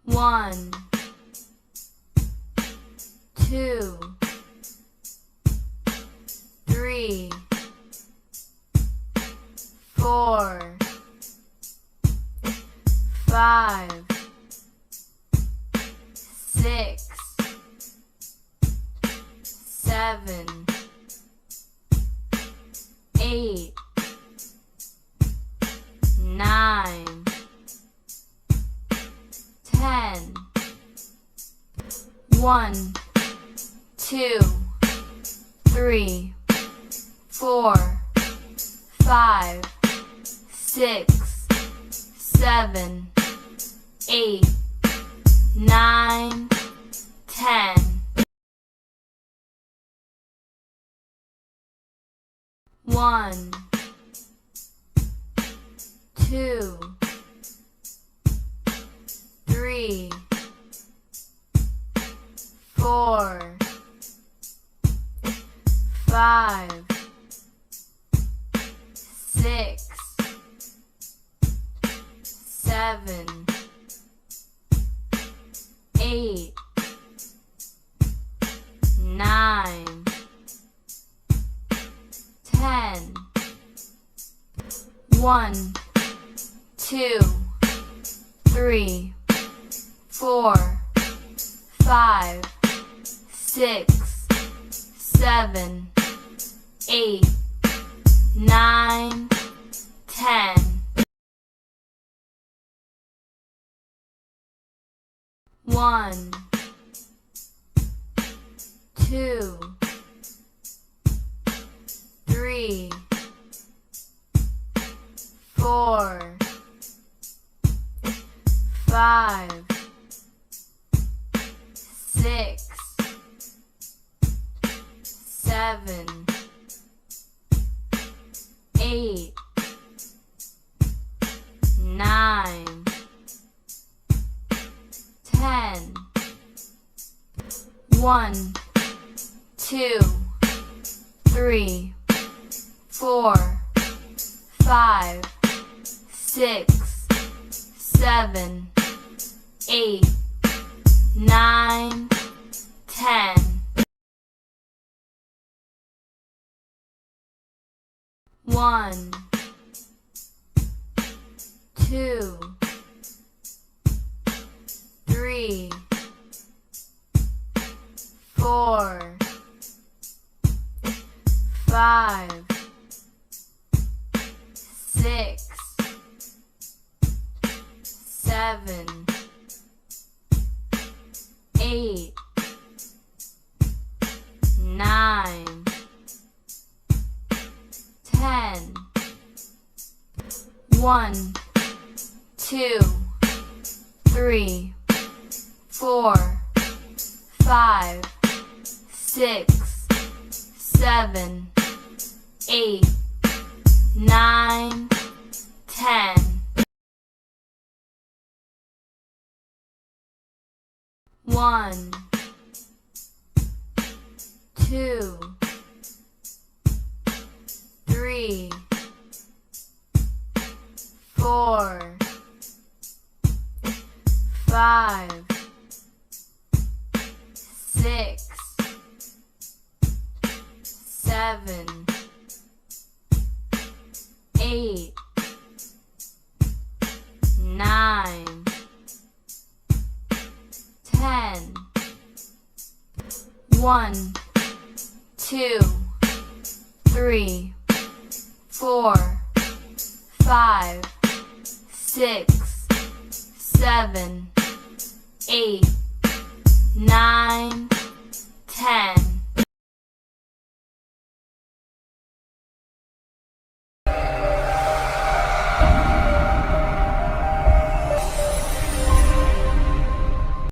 1, 2, 3, 4, 5, 6, 7, 8, 9, 10. 1, 2, 3, 4, 5, 6, 7, 8, 9, 10. 1, 2, 3, 4, 5, 6, 7, 8, 9, 10. 1, 2, 3, 4, 5, 6, 7, 8, 9, 10. 1, 2, 3, 4, 5, 6, 7, 8, 9, 10. 1, 2, 3, 4, 5, 6, 7, 8, 9, 10. 1, 2, 3, 4, 5, 6, 7, 8, 9, 10. 1, 2, 3, 4, 5, 6, 7, 8, 9, 10. 1, 2, 3, 4, 5, 6, 7, 8, 9, 10. 1, 2, 3, 4, 5, 6, 7, 8, 9,